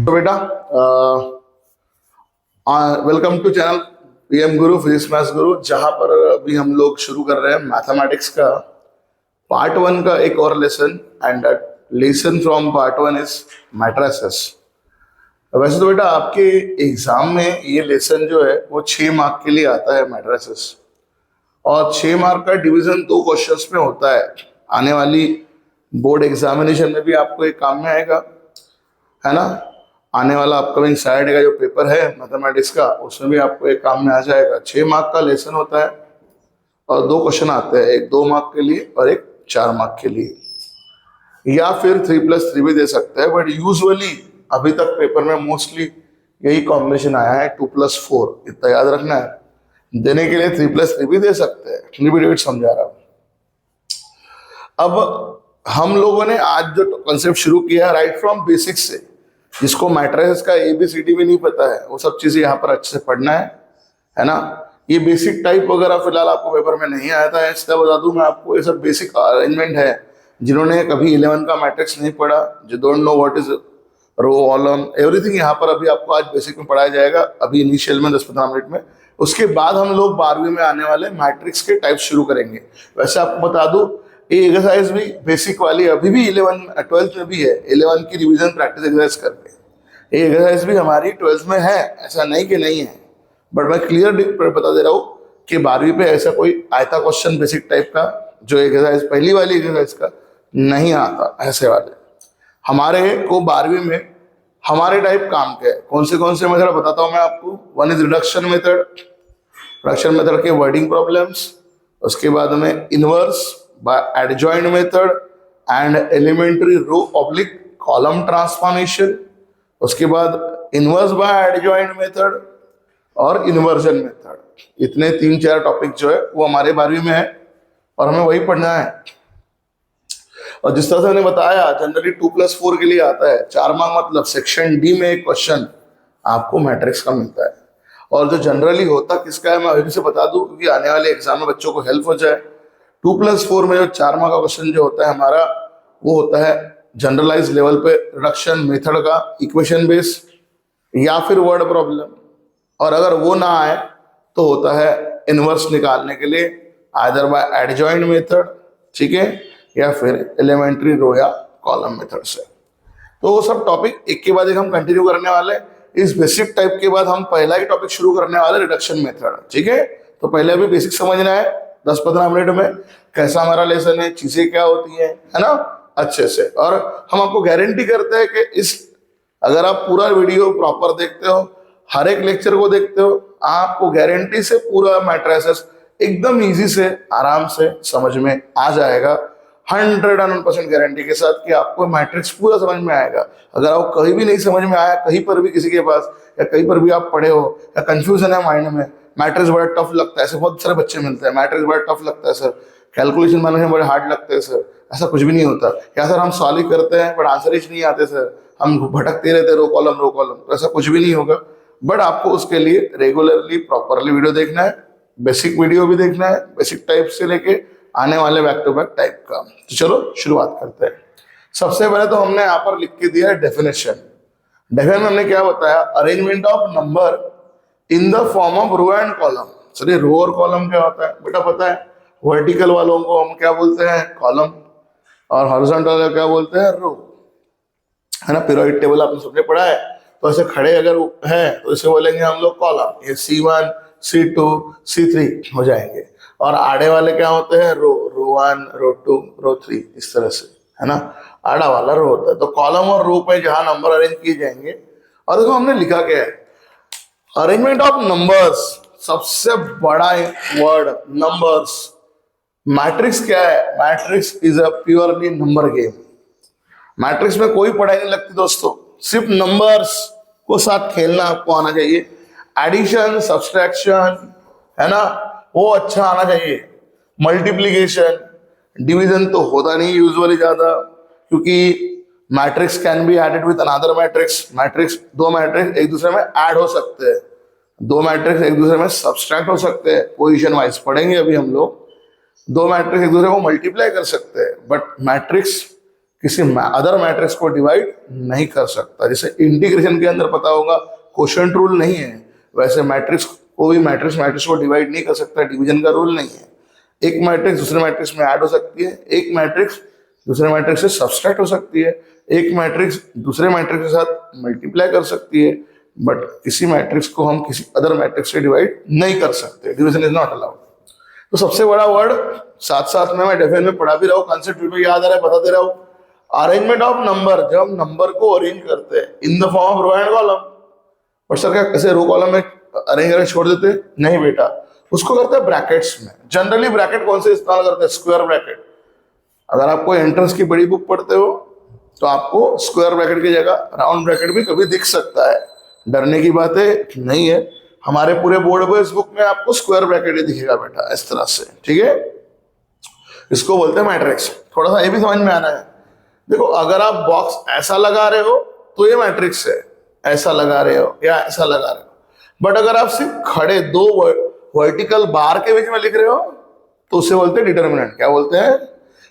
तो बेटा welcome to channel PM Guru physics maths गुरु, जहां पर अभी हम लोग शुरू कर रहे हैं मैथमेटिक्स का पार्ट 1 का एक और lesson. And lesson from part 1 is matrices. वैसे तो बेटा आपके एग्जाम में ये लेसन जो है वो 6 मार्क के लिए आता है मैट्रिसेस, और 6 मार्क का डिवीजन 2 क्वेश्चंस में होता है। आने वाली बोर्ड एग्जामिनेशन में भी आपको एक काम में आएगा, है ना। आने वाला अपकमिंग सैटरडे का जो पेपर है मैथमेटिक्स का, उसमें भी आपको एक काम में आ जाएगा। 6 मार्क का लेसन होता है और 2 क्वेश्चन आते हैं, एक 2 मार्क के लिए और एक 4 मार्क के लिए, या फिर 3+3 भी दे सकते हैं। बट यूजुअली अभी तक पेपर में मोस्टली यही कॉम्बिनेशन आया है, 2+4। इतना याद रखना है। देने के लिए 3+3 भी दे सकते हैं, डिविड समझा रहा हूं। अब हम लोगों ने आज जो कॉन्सेप्ट शुरू किया है राइट फ्रॉम बेसिक्स से, जिसको मैट्रिसेस का ABCD भी नहीं पता है, वो सब चीजें यहाँ पर अच्छे से पढ़ना है ना। ये बेसिक टाइप वगैरह फिलहाल आपको पेपर में नहीं आया था, इसलिए बता दूं मैं आपको, ये सब बेसिक अरेंजमेंट है। जिन्होंने कभी 11 का मैट्रिक्स नहीं पढ़ा, जो don't know what is row column everything, यहाँ पर अभी आपको आज बेसिक में पढ़ाया जाएगा, अभी इनिशियल में 10-15 मिनट में। उसके बाद हम लोग 12वीं में आने वाले मैट्रिक्स के टाइप शुरू करेंगे। वैसे आपको बता दूं, ये एक्सरसाइज भी बेसिक वाली अभी भी 12th में भी है, 11 की रिवीजन प्रैक्टिस एक्सरसाइज करके। ये एक्सरसाइज भी हमारी 12th में है, ऐसा नहीं कि नहीं है। बट मैं क्लियर बता दे रहा हूँ कि 12वीं पे ऐसा कोई आयता क्वेश्चन बेसिक टाइप का जो एक्सरसाइज पहली वाली एक्सरसाइज का नहीं आता, ऐसे वाले हमारे को 12वीं में हमारे टाइप काम के कौन से मैं जरा बताता हूँ मैं आपको। 1 is reduction method, reduction method के वर्डिंग प्रॉब्लम्स। उसके बाद में inverse by adjoint method and elementary row oblique column transformation. उसके बाद इनवर्स बाय एडजॉइंट मेथड और इन्वर्जन मेथड। इतने 3-4 टॉपिक जो है वो हमारे 12वीं में है और हमें वही पढ़ना है। और जिस तरह से मैंने बताया, जनरली 2+4 के लिए आता है 4 मार्क, मतलब सेक्शन डी में एक क्वेश्चन आपको मैट्रिक्स का मिलता है। और जो जनरली होता किसका है मैं अभी से बता दूं, क्योंकि आने वाले एग्जाम में बच्चों को हेल्प हो जाए। 2+4 में जो 4 मार्क का क्वेश्चन जो होता है हमारा, वो होता है जनरलाइज लेवल पे रिडक्शन मेथड का इक्वेशन बेस या फिर वर्ड प्रॉब्लम। और अगर वो ना आए तो होता है इनवर्स निकालने के लिए आइदर बाय एडजॉइंट मेथड, ठीक है, या फिर एलिमेंट्री रो या कॉलम मेथड से। तो वो सब टॉपिक एक के बाद एक हम कंटिन्यू करने वाले। इस बेसिक टाइप के बाद हम पहला ही टॉपिक शुरू करने वाले, रिडक्शन मेथड, ठीक है। तो पहले अभी बेसिक समझना है 10-15 मिनट में, कैसा हमारा लेसन है, चीजें क्या होती है ना, अच्छे से। और हम आपको गारंटी करते हैं कि इस अगर आप पूरा वीडियो प्रॉपर देखते हो, हर एक लेक्चर को देखते हो, आपको गारंटी से पूरा मैट्रिसेस एकदम इजी से आराम से समझ में आ जाएगा। 101% गारंटी के साथ कि आपको मैट्रिक्स पूरा समझ में आएगा। अगर आपको कहीं भी नहीं समझ में आया, कहीं पर भी किसी के पास, या कहीं पर भी आप पढ़े हो या कंफ्यूजन है माइंड में, मैट्रिक्स बड़ा टफ लगता है, ऐसे बहुत सारे बच्चे मिलते हैं, मैट्रिक्स बड़ा टफ लगता है सर, कैलकुलेशन बनाने में बड़े हार्ड लगते हैं सर, ऐसा कुछ भी नहीं होता। या सर हम सॉल्व ही करते हैं बट आंसर ही नहीं आते सर, हम भटकते रहते रो कॉलम, तो ऐसा कुछ भी नहीं होगा। बट आपको उसके लिए रेगुलरली प्रॉपरली वीडियो देखना है, बेसिक वीडियो भी देखना है, बेसिक टाइप से लेके आने वाले बैक टू बैक टाइप का। तो चलो शुरुआत करते हैं। सबसे पहले तो हमने यहाँ पर लिख के दिया है डेफिनेशन। डेफिनेशन में हमने क्या बताया, arrangement of number in the form of row and column. चलिए, रो और कॉलम क्या होता है बेटा पता है। वर्टिकल वालों को हम क्या बोलते हैं, कॉलम, और हॉरिजॉन्टल वाले क्या बोलते हैं, रो, है ना। पीरियोडिक टेबल आपने सबने पढ़ा है, तो ऐसे खड़े अगर है तो इसे बोलेंगे हम लोग कॉलम। ये C1, C2, C3 हो जाएंगे। और आड़े वाले क्या होते हैं, रो, रो1, रो2, रो3, इस तरह से, है ना। आड़ा वाला रो होता है। तो कॉलम और रो पे जहां नंबर अरेंज किए जाएंगे, और देखो हमने लिखा क्या है, अरेंजमेंट ऑफ नंबर्स, सबसे बड़ा वर्ड नंबर्स। मैट्रिक्स क्या है, matrix is a purely number game. Matrix में कोई पढ़ाई नहीं लगती दोस्तों, सिर्फ नंबर्स को साथ खेलना आपको आना चाहिए। एडिशन, सब्सट्रैक्शन, है ना, वो अच्छा आना चाहिए। मल्टीप्लीकेशन, डिवीजन तो होता नहीं यूजुअली ज्यादा, क्योंकि matrix can be added with another matrix. Matrix, 2 matrix एक दूसरे में ऐड हो सकते हैं, 2 मैट्रिक्स एक दूसरे में सब्सट्रैक्ट हो सकते हैं, पोजीशन वाइज पढ़ेंगे अभी हम लोग। 2 मैट्रिक्स एक दूसरे को मल्टीप्लाई कर सकते हैं, बट मैट्रिक्स किसी अदर मैट्रिक्स को डिवाइड नहीं कर सकता। जैसे इंटीग्रेशन के अंदर पता होगा क्वोशिएंट रूल नहीं है, वैसे मैट्रिक्स को भी मैट्रिक्स को डिवाइड नहीं कर सकता, डिवीजन का रूल नहीं है। एक मैट्रिक्स दूसरे मैट्रिक्स में ऐड हो सकती है, एक मैट्रिक्स दूसरे मैट्रिक्स से सबट्रैक्ट हो सकती है, एक मैट्रिक्स दूसरे मैट्रिक्स के साथ मल्टीप्लाई कर सकती है, बट किसी मैट्रिक्स को हम किसी अदर मैट्रिक्स से डिवाइड नहीं कर सकते। Division is not allowed. तो सबसे बड़ा वर्ड साथ साथ में मैं डेफिनेशन में पढ़ा भी रहा हूँ, कंसेप्ट भी याद आ रहा है, बता दे रहा हूँ। अरेंजमेंट ऑफ नंबर, जब हम नंबर को अरेंज करते हैं in the form of row and column. और सर क्या कैसे रो कॉलम में अरेंज करके छोड़ देते? नहीं बेटा, उसको करते हैं ब्रैकेट्स में। जनरली ब्रैकेट कौन से इस्तेमाल करते हैं? Square bracket. अगर आप कोई एंट्रेंस की बड़ी बुक पढ़ते हो तो आपको स्क्वायर ब्रैकेट की जगह राउंड ब्रैकेट भी कभी दिख सकता है, डरने की बातें नहीं है। हमारे पूरे बोर्ड पे इस बुक में आपको स्क्वायर ब्रैकेट ही दिखेगा बेटा, इस तरह से, ठीक है। इसको बोलते हैं मैट्रिक्स। थोड़ा सा ये भी समझ में आना है। देखो, अगर आप बॉक्स ऐसा लगा रहे हो तो ये मैट्रिक्स है, ऐसा लगा रहे हो या ऐसा लगा रहे हो। बट अगर आप सिर्फ खड़े दो वर्टिकल बार के बीच में लिख रहे हो तो उसे बोलते हैं डिटर्मिनेंट। क्या बोलते हैं?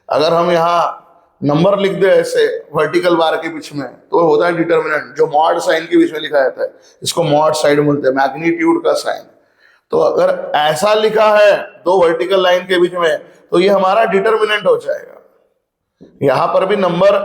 अगर हम यहाँ नंबर लिख दे ऐसे वर्टिकल बार के बीच में तो होता है डिटर्मिनेंट, जो मॉड साइन के बीच में लिखा जाता है। इसको मॉड साइन बोलते हैं, मैग्नीट्यूड का साइन। तो अगर ऐसा लिखा है दो वर्टिकल लाइन के बीच में तो ये हमारा डिटर्मिनेंट हो जाएगा। यहां पर भी नंबर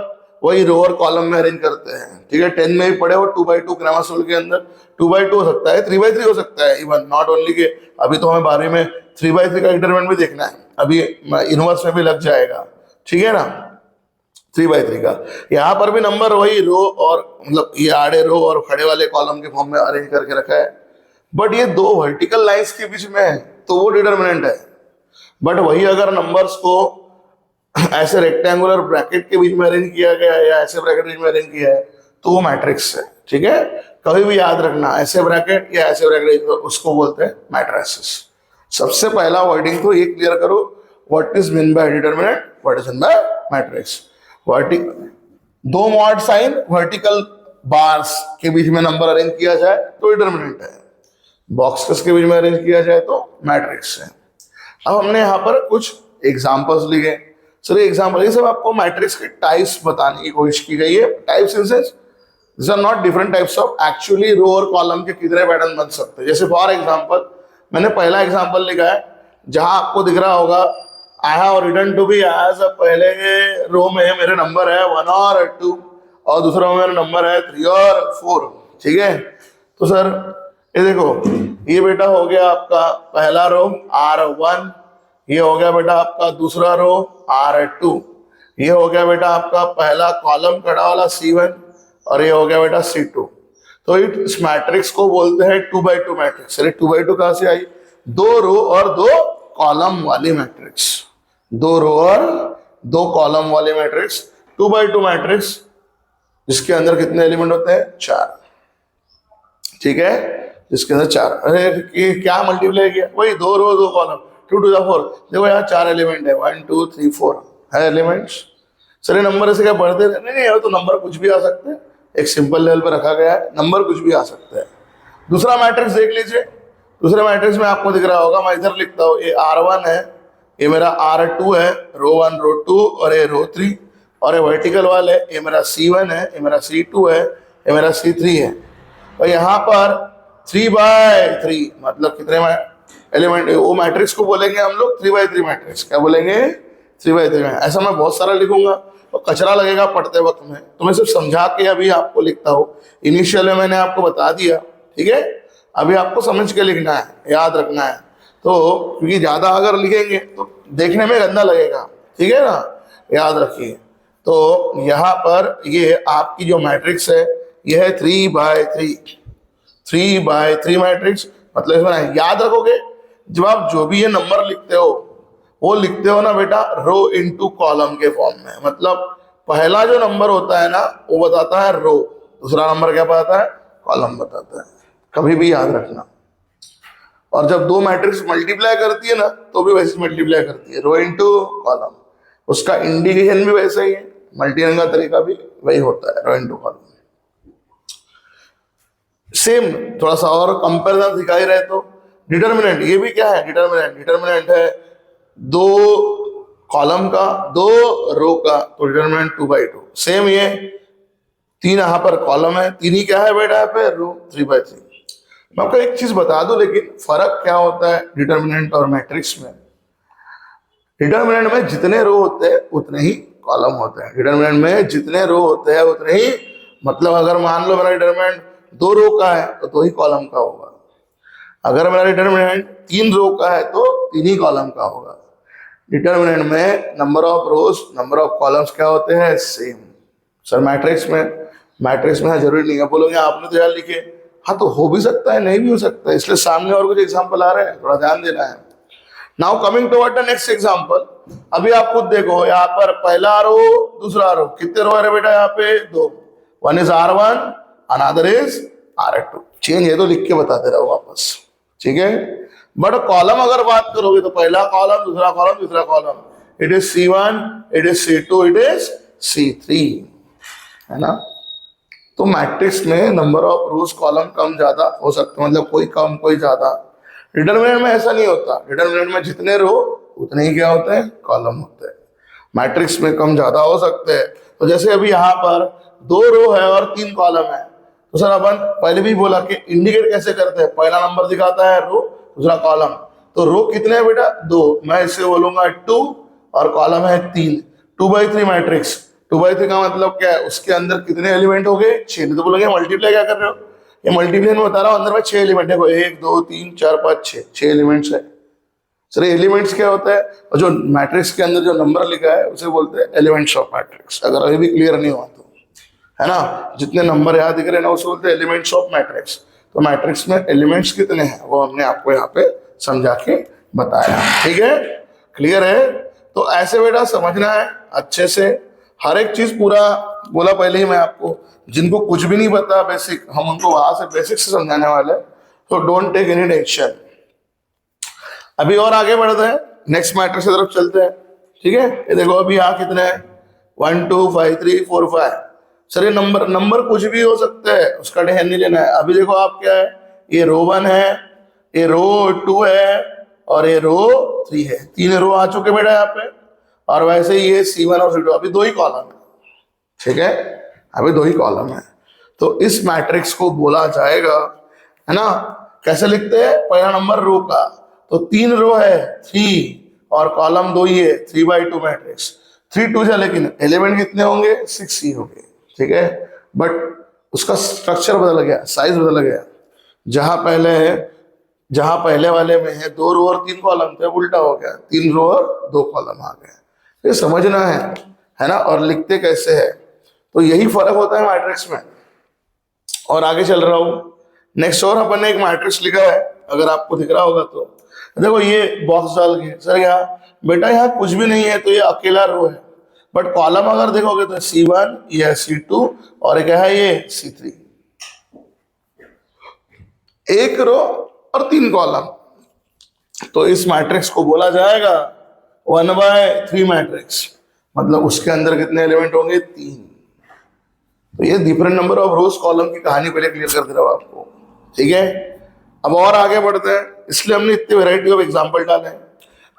वही रो और कॉलम में अरेंज करते हैं, ठीक है। 10 में भी पढ़े हो 2x2 ग्रामर रूल के अंदर 2x2 हो सकता है, 3x3 हो सकता है, इवन नॉट ओनली के। अभी तो हमें 12वीं में 3x3 का डिटरमिनेंट भी देखना है, अभी इनवर्स में भी लग जाएगा, ठीक है ना। 3x3 का यहाँ पर भी नंबर वही रो और मतलब ये आड़े रो और खड़े वाले कॉलम के फॉर्म में अरेंज करके रखा है। बट ये दो वर्टिकल लाइंस के बीच में है तो वो डिटरमिनेंट है। बट वही अगर नंबर्स को ऐसे रेक्टेंगुलर ब्रैकेट के बीच में अरेंज किया गया है या ऐसे ब्रैकेट के बीच में अरेंज किया है तो वो मैट्रिक्स है, ठीक है। कभी भी याद रखना, ऐसे ब्रैकेट या ऐसे ब्रैकेट उसको बोलते हैं मैट्रिसेस। सबसे पहला वर्डिंग तो ये क्लियर करो, what is mean by determinant, what is mean by matrix. दो मॉड साइन वर्टिकल बार्स के बीच में नंबर अरेंज किया जाए तो डिटरमिनेंट है, बॉक्सेस के बीच में अरेंज किया जाए तो मैट्रिक्स है। अब हमने यहाँ पर कुछ एग्जांपल्स लिए। सर ये एग्जांपल, ये सब आपको मैट्रिक्स के टाइप्स बताने की कोशिश की गई है। Types in sense this are not different types of, actually row और कॉलम के कितने पैटर्न बन सकते हैं। जैसे फॉर एग्जांपल मैंने पहला एग्जांपल लिखा है, जहां आपको दिख रहा होगा I have written to be as, पहले रो में मेरे नंबर है 1 और 2 और दूसरा में मेरा नंबर है 3 और 4, ठीक है। तो सर ये देखो, ये बेटा हो गया आपका पहला रो R1, ये हो गया बेटा आपका दूसरा रो R2, ये हो गया बेटा आपका पहला कॉलम खड़ा वाला C1 और ये हो गया बेटा C2। तो इस मैट्रिक्स को बोलते हैं 2x2 मैट्रिक्स। अरे 2x2 कहां से आई? दो रो और दो कॉलम वाली मैट्रिक्स, दो रो और दो कॉलम वाले मैट्रिक्स 2x2 मैट्रिक्स, जिसके अंदर कितने एलिमेंट होते हैं? 4, ठीक है, जिसके अंदर 4। अरे ये क्या मल्टीप्लाई किया? वही दो रो दो कॉलम, 2 to the 4। देखो यहाँ 4 एलिमेंट है, 1 2 3 4 है एलिमेंट्स। सर ये नंबर ऐसे क्या बढ़ते रहे? नहीं, तो नंबर कुछ भी आ सकते हैं, एक सिंपल लेवल पर रखा गया है, नंबर कुछ भी आ सकता है। दूसरा मैट्रिक्स देख लीजिए, दूसरे मैट्रिक्स में आपको दिख रहा होगा, मैं इधर लिखता हूँ, ये R1 है, ये मेरा R2 है, रो 1 रो 2 और ये रो 3, और ये वर्टिकल वाले ये मेरा C1 है, ये मेरा C2 है, ये मेरा C3 है। और यहाँ पर 3x3 मतलब कितने एलिमेंट, वो मैट्रिक्स को बोलेंगे हम लोग 3x3 मैट्रिक्स। क्या बोलेंगे? 3x3 में। ऐसा मैं बहुत सारा लिखूंगा तो कचरा लगेगा पढ़ते वक्त में, तो मैं सिर्फ समझा के अभी आपको लिखता हूँ। इनिशियल में मैंने आपको बता दिया, ठीक है। अभी आपको समझ के लिखना है, याद रखना है। तो क्योंकि ज्यादा अगर लिखेंगे तो देखने में गंदा लगेगा, ठीक है ना, याद रखिए। तो यहाँ पर ये आपकी जो मैट्रिक्स है ये है 3x3 मैट्रिक्स। मतलब इसमें याद रखोगे, जब आप जो भी ये नंबर लिखते हो वो लिखते हो ना बेटा रो इनटू कॉलम के फॉर्म में। मतलब पहला जो नंबर होता है ना वो बताता है रो, दूसरा नंबर क्या बताता है? कॉलम बताता है। कभी भी याद रखना। और जब दो मैट्रिक्स मल्टीप्लाई करती है ना तो भी वैसे मल्टीप्लाई करती है, रो इनटू कॉलम। उसका इंडिकेशन भी वैसे ही है, मल्टीप्लाई का तरीका भी वही होता है, रो इनटू कॉलम। सेम थोड़ा सा और कंपेरिजन दिखाई रहे तो डिटर्मिनेंट, ये भी क्या है? डिटर्मिनेंट है दो कॉलम का, 2 रो का, तो डिटरमिनेंट 2/2। सेम ये 3 यहाँ पर कॉलम है, 3 ही क्या है बेटा यहाँ पे रो, 3/3। मैं आपको एक चीज बता दूं, लेकिन फर्क क्या होता है डिटरमिनेंट और मैट्रिक्स में। डिटरमिनेंट में जितने रो होते हैं उतने ही कॉलम होते हैं। डिटरमिनेंट में जितने रो होते हैं उतने ही, मतलब अगर मान लो मेरा डिटरमिनेंट 2 रो का है तो 2 ही कॉलम का होगा। अगर मेरा डिटरमिनेंट 3 रो का है तो 3 ही कॉलम का होगा। डिटरमिनेंट में number of rose, number of columns क्या होते हैं, सेम। सर मैट्रिक्स में जरूरी नहीं है। बोलोगे आपने तो यार लिखे, हाँ तो हो भी सकता है, नहीं भी हो सकता है, इसलिए सामने और कुछ एग्जाम्पल आ रहे हैं, थोड़ा ध्यान देना है। Now coming toward the next example. अभी आप खुद देखो, यहाँ पर पहला रो, दूसरा रो, कितने रो है बेटा यहाँ पे, 2। One is R1, another is R2। Change है तो लिख के बताते रहो वापस, ठीक है। बट कॉलम अगर बात करोगे तो पहला कॉलम, दूसरा कॉलम, तीसरा column, it is C1, it is C2, it is C3, है ना। तो मैट्रिक्स में नंबर ऑफ रोज कॉलम कम ज्यादा हो सकते हैं, मतलब कोई कम कोई ज्यादा। डिटरमिनेंट में ऐसा नहीं होता। डिटरमिनेंट में जितने रो उतने ही क्या होते हैं, कॉलम होते हैं। मैट्रिक्स में कम ज्यादा हो सकते हैं। तो जैसे अभी यहाँ पर 2 रो है और 3 कॉलम है, तो सर अपन पहले भी बोला कि इंडिकेट कैसे करते हैं, पहला नंबर दिखाता है रो, दूसरा कॉलम। तो रो कितने हैं बेटा, 2, मैं इसे बोलूंगा 2, और कॉलम है 3, 2/3 मैट्रिक्स। 2/3 का मतलब क्या है, उसके अंदर कितने एलिमेंट हो गए, 6। नहीं तो बोलोगे मल्टीप्लाई क्या कर रहे हो, ये मल्टीप्लाई में बता रहा हूँ, अंदर में 6 एलिमेंट है, 1 2 3 4 5 6 एलिमेंट्स है। सर एलिमेंट्स क्या होता है, और जो मैट्रिक्स के अंदर जो नंबर लिखा है उसे बोलते हैं एलिमेंट्स ऑफ मैट्रिक्स। अगर अभी भी क्लियर नहीं हुआ तो, है ना, जितने नंबर यहाँ दिख रहे हैं ना उसे बोलते हैं एलिमेंट्स ऑफ मैट्रिक्स। तो मैट्रिक्स में एलिमेंट्स कितने हैं वो हमने आपको यहाँ पे समझा के बताया, ठीक है, क्लियर है। तो ऐसे बेटा समझना है अच्छे से, हर एक चीज पूरा बोला पहले ही मैं आपको। जिनको कुछ भी नहीं पता बेसिक, हम उनको वहां से बेसिक से समझाने वाले, तो डोंट टेक एनी टेंशन। अभी और आगे बढ़ते हैं, नेक्स्ट मैट्रिक्स की तरफ चलते हैं, ठीक है। ये देखो अभी यहाँ कितने हैं, 1 2 5 3 4 5। सर ये नंबर कुछ भी हो सकता है, उसका ध्यान नहीं लेना है। अभी देखो आप क्या है, ये रो 1 है, ये रो 2 है, और ये रो 3 है। 3 रो आ चुके बेटा यहाँ पे, और वैसे ये C1 और C2 अभी 2 ही कॉलम है, ठीक है, अभी 2 ही कॉलम है। तो इस मैट्रिक्स को बोला जाएगा, है ना, कैसे लिखते हैं, पहला नंबर रो का, तो 3 रो है 3, और कॉलम 2 ही है, 3/2 मैट्रिक्स। 3 2 से, लेकिन एलिमेंट कितने होंगे, 6 ही होंगे, ठीक है। बट उसका स्ट्रक्चर बदल गया, साइज बदल गया। जहां पहले वाले में है 2 रो और 3 कॉलम थे, उल्टा हो गया, 3 रो और 2 कॉलम आ गए। ये समझना है ना, और लिखते कैसे है, तो यही फर्क होता है मैट्रिक्स में। और आगे चल रहा हूं, नेक्स्ट और अपन ने एक मैट्रिक्स लिखा है, अगर आपको दिख रहा होगा तो देखो, ये बॉक्स डाल के, सर यहाँ बेटा यहाँ कुछ भी नहीं है, तो ये अकेला रो है। बट कॉलम अगर देखोगे तो C1, ये C2, और क्या है ये C3। 1 रो और 3 कॉलम, तो इस मैट्रिक्स को बोला जाएगा 1/3 मैट्रिक्स। मतलब उसके अंदर कितने एलिमेंट होंगे, 3। तो ये different number of rose column की कहानी पहले क्लियर कर दे रहा हूं आपको, ठीक है। अब और आगे बढ़ते हैं, इसलिए हमने इतने वेराइटी ऑफ एग्जांपल डाले हैं।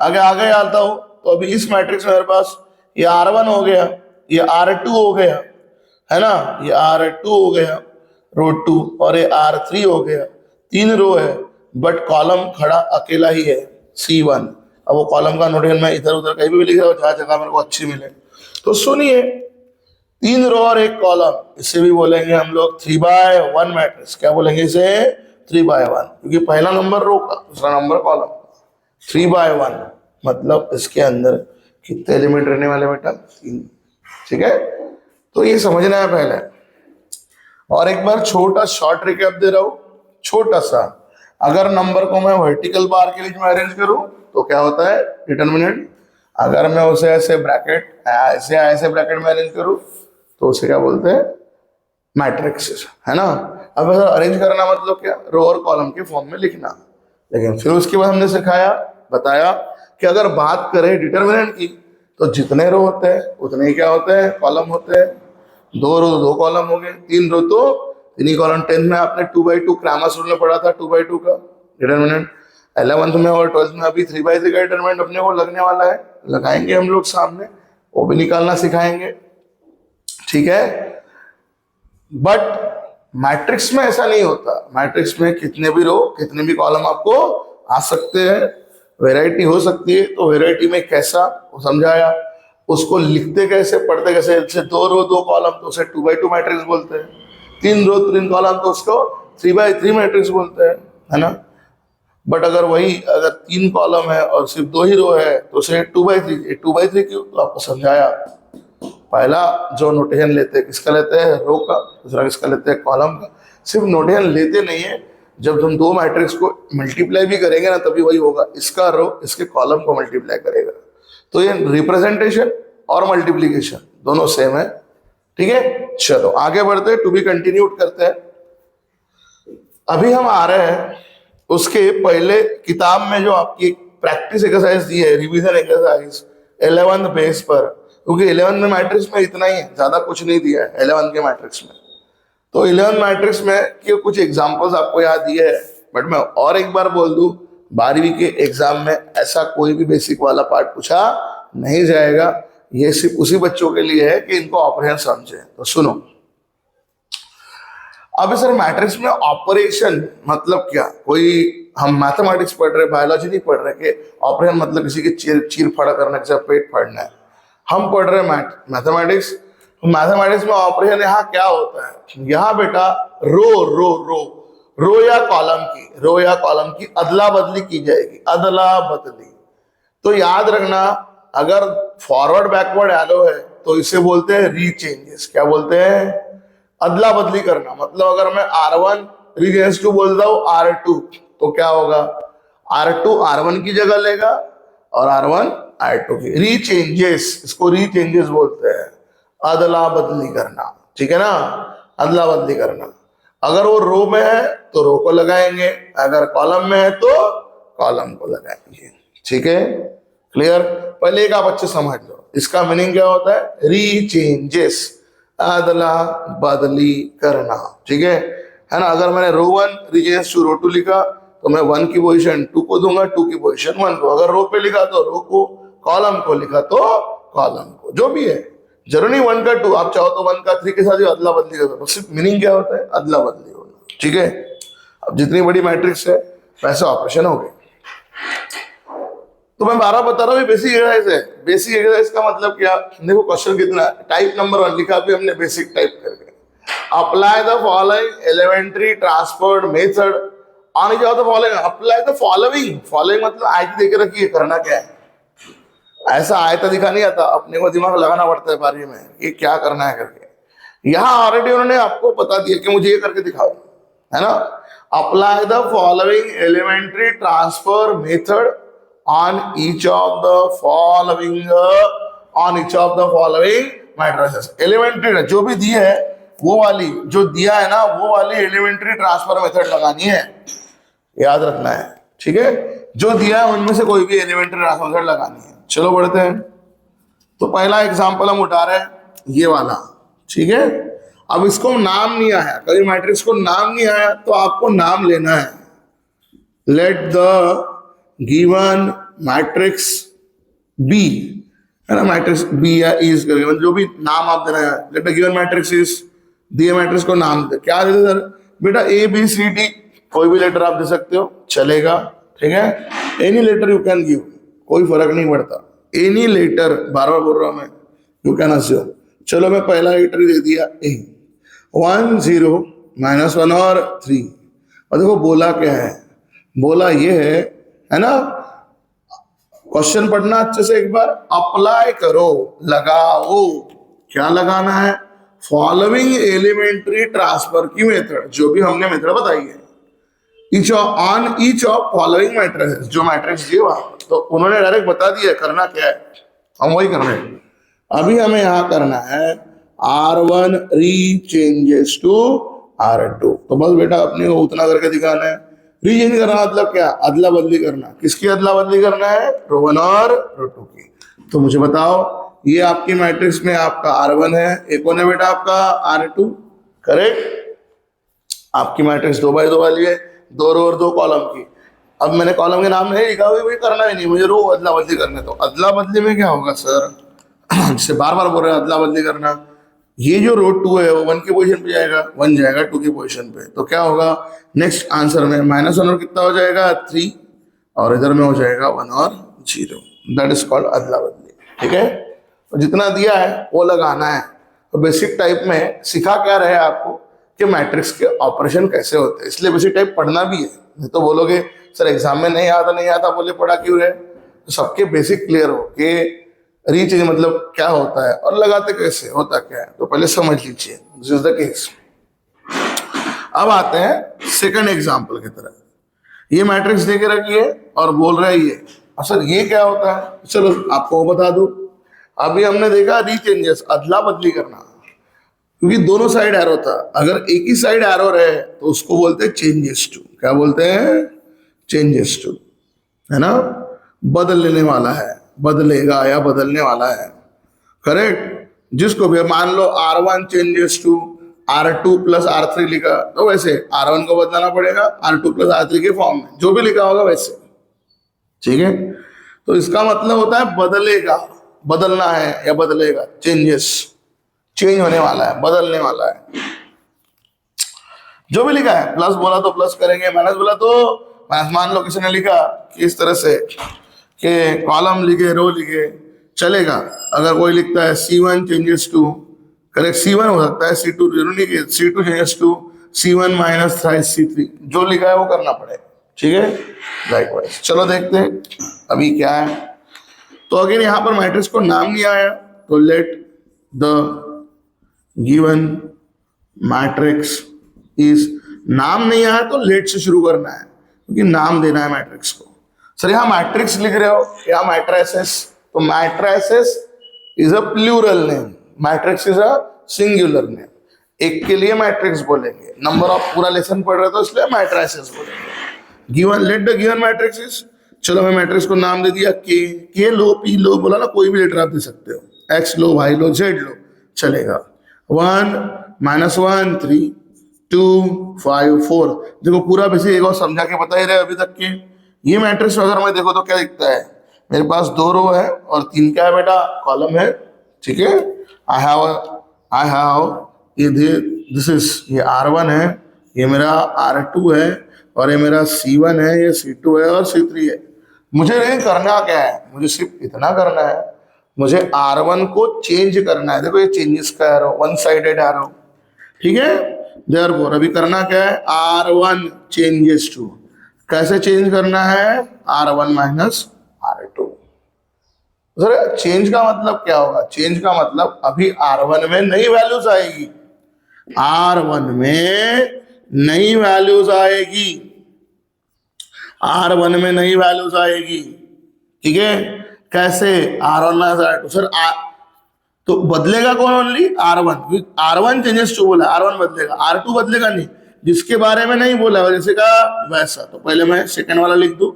आगे आता हूं, तो अभी इस मैट्रिक्स में मेरे पास ये R1 हो गया, ये R2 हो गया, है ना, ये R2 हो गया रो 2, और ये R3 हो गया। 3 रो है, बट कॉलम खड़ा अकेला ही है, C1। अब वो कॉलम का नोटेशन मैं इधर उधर कहीं भी लिख रहा हूँ, जहाँ जगह मेरे को अच्छी मिले। तो सुनिए, 3 रो और 1 कॉलम, इसे भी बोलेंगे हम लोग 3/1 मैट्रिक्स। क्या बोलेंगे इसे, 3/1, क्योंकि पहला नंबर रो का, दूसरा नंबर कॉलम। 3/1 मतलब इसके अंदर कितने एलिमेंट रहने वाले बेटा, 3, ठीक है। तो ये समझना है पहले। और एक बार छोटा शॉर्ट रिकैप दे रहा हूं, छोटा सा। अगर नंबर को मैं वर्टिकल बार के लिए अरेंज करूं तो क्या होता है, डिटरमिनेंट। अगर मैं उसे ऐसे ब्रैकेट में अरेंज करूं तो उसे क्या बोलते हैं, मैट्रिक्स, है ना। अब ऐसा अरेंज करना मतलब क्या, रो और कॉलम के फॉर्म में लिखना। लेकिन फिर उसके बाद हमने बताया कि अगर बात करें डिटरमिनेंट की, तो जितने रो होते हैं उतने ही क्या होते हैं, कॉलम होते हैं। 2 रो 2 कॉलम हो गए, 3 रो तो 3 ही कॉलम। 10th में आपने 2/2 क्रैमर्स रूल में पढ़ा था, 2/2 का डिटरमिनेंट। 11th में और 12th में अभी 3/3 का डिटरमिनेंट अपने को लगने वाला है, लगाएंगे हम लोग सामने, वो भी निकालना सिखाएंगे, ठीक है। बट मैट्रिक्स में ऐसा नहीं होता, मैट्रिक्स में कितने भी रो कितने भी कॉलम आपको आ सकते हैं, वैरायटी हो सकती है। तो वैरायटी में कैसा वो समझाया, उसको लिखते कैसे पढ़ते कैसे, जैसे 2 रो 2 कॉलम तो उसे 2x2 मैट्रिक्स बोलते हैं, 3 रो 3 कॉलम तो उसको 3x3 मैट्रिक्स बोलते हैं, है ना। बट अगर 3 कॉलम है और सिर्फ 2 ही रो है तो उसे 2x3, 2x3 क्यों, तो आपको समझाया। पहला जो नोटेशन लेते हैं किसका लेते हैं, रो का, दूसरा किसका लेते हैं, कॉलम का। सिर्फ नोटेशन लेते नहीं है, जब हम 2 मैट्रिक्स को मल्टीप्लाई भी करेंगे ना तभी वही होगा, इसका रो इसके कॉलम को मल्टीप्लाई करेगा। तो ये रिप्रेजेंटेशन और मल्टीप्लीकेशन दोनों सेम है, ठीक है। चलो आगे बढ़ते हैं, टू बी कंटिन्यूड करते हैं। अभी हम आ रहे हैं उसके पहले किताब में जो आपकी प्रैक्टिस एक्सरसाइज दी है, रिवीजन एक्सरसाइज 11th बेस पर, क्योंकि 11th में मैट्रिक्स में इतना ही है, ज्यादा कुछ नहीं दिया है 11th के मैट्रिक्स में। तो 11th मैट्रिक्स में के कुछ एग्जांपल्स आपको यहाँ दिए है, बट मैं और एक बार बोल दूं, 12वीं के एग्जाम में ऐसा कोई भी बेसिक वाला पार्ट पूछा नहीं जाएगा। ये सिर्फ उसी बच्चों के लिए है कि इनको ऑपरेशन समझे। तो सुनो, अब सर मैट्रिक्स में ऑपरेशन मतलब क्या, कोई हम मैथमेटिक्स पढ़ रहे, बायोलॉजी नहीं पढ़ रहे कि ऑपरेशन मतलब किसी के चीर फाड़ा करना, किसी पेट फाड़ना है। हम पढ़ रहे मैथमेटिक्स। मैथमेटिक्स में ऑपरेशन यहाँ क्या होता है, यहाँ बेटा रो रो रो रो या कॉलम की अदला बदली की जाएगी, अदला बदली। तो याद रखना, अगर फॉरवर्ड बैकवर्ड एरो है तो इसे बोलते हैं रीचेंजेस। क्या बोलते हैं, अदला बदली करना। मतलब अगर मैं R1 रीचेंज टू बोलता हूं R2 तो क्या होगा, R2 R1 की जगह लेगा और R1 R2 की। रीचेंजेस, इसको रीचेंजेस बोलते हैं, अदला बदली करना, ठीक है ना, अदला बदली करना। अगर वो रो में है तो रो को लगाएंगे, अगर कॉलम में है तो कॉलम को लगाएंगे, ठीक है, क्लियर। पहले एक आप अच्छे समझ लो, इसका मीनिंग क्या होता है, रीचेंजेस, अदला बदली करना, ठीक है ना। अगर मैंने रो 1 रीचेंज टू रो 2 लिखा तो मैं 1 की पोजीशन 2 को दूंगा, 2 की पोजीशन 1 को। अगर रो पे लिखा तो रो को, कॉलम को लिखा तो कॉलम को, जो भी है, जरूरी नहीं 1 का 2, आप चाहो तो 1 का 3 के साथ भी अदला बदली कर दो। सिर्फ मीनिंग क्या होता है, अदला बदली होना, ठीक है। अब जितनी बड़ी मैट्रिक्स है वैसे ऑपरेशन हो गए। तो मैं 12 बता रहा हूँ, बेसिक एक्सरसाइज है। बेसिक एक्सरसाइज का मतलब क्या, देखो क्वेश्चन कितना, टाइप नंबर 1 लिखा भी हमने, बेसिक टाइप करके apply the following elementary transferred method on each of the following. Apply the following, following मतलब आयत देके रखिए, करना क्या है, ऐसा आयता दिखा नहीं आता, अपने को दिमाग लगाना पड़ता है बारी में कि क्या करना है करके। यहाँ ऑलरेडी उन्होंने आपको बता दिया कि मुझे ये करके दिखाओ, है ना। Apply the following elementary transfer method on each of the following matrices। Elementary जो भी दिए है वो वाली, जो दिया है ना वो वाली एलिमेंट्री ट्रांसफर मेथड लगानी है, याद रखना है, ठीक है। जो दिया है उनमें से कोई भी एलिमेंट्री ट्रांसफर मेथड लगानी है। चलो बढ़ते हैं। तो पहला एग्जांपल हम उठा रहे हैं ये वाला, ठीक है। अब इसको नाम नहीं आया, कभी मैट्रिक्स को नाम नहीं आया तो आपको नाम लेना है। Let the given matrix B, है ना, मैट्रिक्स बी या इज करके, मतलब जो भी नाम आप देना है। Let the given matrix is, दिए मैट्रिक्स को नाम दे, क्या देते सर, बेटा ए बी सी डी, कोई भी लेटर आप दे सकते हो, चलेगा, ठीक है। Any letter you can give, कोई फर्क नहीं पड़ता, एनी लेटर, बार बार बोल रहा हूं मैं, यू कैन अस्यूम। चलो मैं पहला लेटर ही दे दिया ए, 1 0 -1 और 3। और देखो बोला क्या है, बोला ये है ना, क्वेश्चन पढ़ना अच्छे से एक बार, अप्लाई करो, लगाओ, क्या लगाना है, फॉलोइंग एलिमेंट्री ट्रांसफर की मेथड, जो भी हमने मेथड बताई है, on each of following matrix, जो मैट्रिक्स दिए वहां पर। तो उन्होंने डायरेक्ट बता दिया करना क्या है, हम वही कर रहे हैं। अभी हमें यहां करना है R1 रीचेंजेस टू R2। तो बस बेटा अपने को उतना करके दिखाना है। रीचेंज करना मतलब क्या, अदला बदली करना। किसकी अदला बदली करना है, रो 1 और रो 2 की। तो मुझे बताओ, ये आपकी मैट्रिक्स में आपका R1 है, एक और है बेटा आपका R2, करेक्ट। आपकी मैट्रिक्स 2 बाय 2 वाली है, 2 रो और 2 कॉलम की। अब मैंने कॉलम के नाम नहीं लिखा, वही करना ही नहीं मुझे, रो अदला बदली करने। तो अदला बदली में क्या होगा सर, जिससे बार बार बोल रहे हैं अदला बदली करना, ये जो रो 2 है वो 1 की पोजीशन पे जाएगा, 1 जाएगा 2 की पोजीशन पे। तो क्या होगा नेक्स्ट आंसर में -1 और कितना हो जाएगा 3, और इधर में हो जाएगा 1 और 0। दैट इज कॉल्ड अदला बदली। ठीक है, तो जितना दिया है वो लगाना है। तो बेसिक टाइप में सिखा क्या रहे आपको कि मैट्रिक्स के ऑपरेशन कैसे होते हैं, इसलिए बेसिक टाइप पढ़ना भी है। नहीं तो बोलोगे सर एग्जाम में नहीं आता बोले पढ़ा क्यों रहे। तो सबके बेसिक क्लियर हो कि रीचेंज मतलब क्या होता है और लगाते कैसे होता क्या है, तो पहले समझ लीजिए। This is the case. अब आते हैं सेकंड एग्जांपल की तरफ। ये मैट्रिक्स दे के रखिए और बोल रहा है ये, सर ये क्या होता है, चलो आपको बता दूं। अभी हमने देखा रीचेंजेस, अदला बदली करना, क्योंकि दोनों साइड एरो था। अगर एक ही साइड एरो रहे तो उसको बोलते हैं चेंजेस टू। क्या बोलते हैं, चेंजेस टू, है ना, बदल लेने वाला है, बदलेगा या बदलने वाला है, करेक्ट। जिसको भी मान लो R1 changes to R2 plus R3 लिखा, तो वैसे R1 को बदलाना पड़ेगा R2 प्लस R3 के फॉर्म में, जो भी लिखा होगा वैसे। ठीक है, तो इसका मतलब होता है बदलेगा, बदलना है या बदलेगा, चेंजेस, चेंज होने वाला है, बदलने वाला है। जो भी लिखा है, प्लस बोला तो प्लस करेंगे, माइनस बोला तो माइनस। मान लो किसी ने लिखा कि इस तरह से कि कॉलम लिखे, रो लिखे, चलेगा। अगर कोई लिखता है C1 changes to, correct, C1 हो सकता है, C2 जरूर नहीं, C2 changes to C1 minus C3, जो लिखा है वो करना पड़ेगा। ठीक है, लाइकवाइज। चलो देखते हैं अभी क्या है। तो अगर यहाँ पर मैट्रिक्स को नाम नहीं आया तो late the given matrix is, नाम नहीं आया तो लेट से शुरू करना है, क्योंकि नाम देना है मैट्रिक्स को। सर यहाँ मैट्रिक्स लिख रहे हो या मैट्रिसेस, तो matrices is a plural name, matrix is a singular name. एक के लिए मैट्रिक्स बोलेंगे, नंबर ऑफ पूरा लेसन पढ़ रहे तो इसलिए मैट्रिसेस बोलेंगे। Given, late the given matrix is, चलो मैं मैट्रिक्स को नाम दे दिया के लो, पी लो, बोला ना, कोई भी लेटर आप दे सकते हो, एक्स लो, वाई लो, जेड लो, चलेगा। 1 -1 3 2 5 4। देखो पूरा बेसिक एक और समझा के बता ही रहे अभी तक के। ये मैट्रिक्स अगर मैं देखो तो क्या दिखता है, मेरे पास 2 रो है और 3 क्या है बेटा, कॉलम है। ठीक है, आई हैव ये दिस इज, ये R1 है, ये मेरा R2 है, और ये मेरा C1 है, ये C2 है और C3 है। मुझे नहीं करना क्या है, मुझे सिर्फ इतना करना है, मुझे R1 को चेंज करना है। देखो ये चेंजेस का एरो, वन साइडेड एरो। ठीक है, देयरफॉर अभी करना क्या है, R1 चेंजेस टू, कैसे चेंज करना है, R1 minus R2। Sir change का मतलब क्या होगा, चेंज का मतलब अभी R1 में नई वैल्यूज आएगी, R1 में नई वैल्यूज आएगी, R1 में नई वैल्यूज आएगी। ठीक है, कैसे, R1 माइनस R2। सर तो बदलेगा कौन, only R1, R1 changes to बोला, R1 बदलेगा, R2 बदलेगा नहीं, जिसके बारे में नहीं बोला जैसे का वैसा। तो पहले मैं सेकंड वाला लिख दूं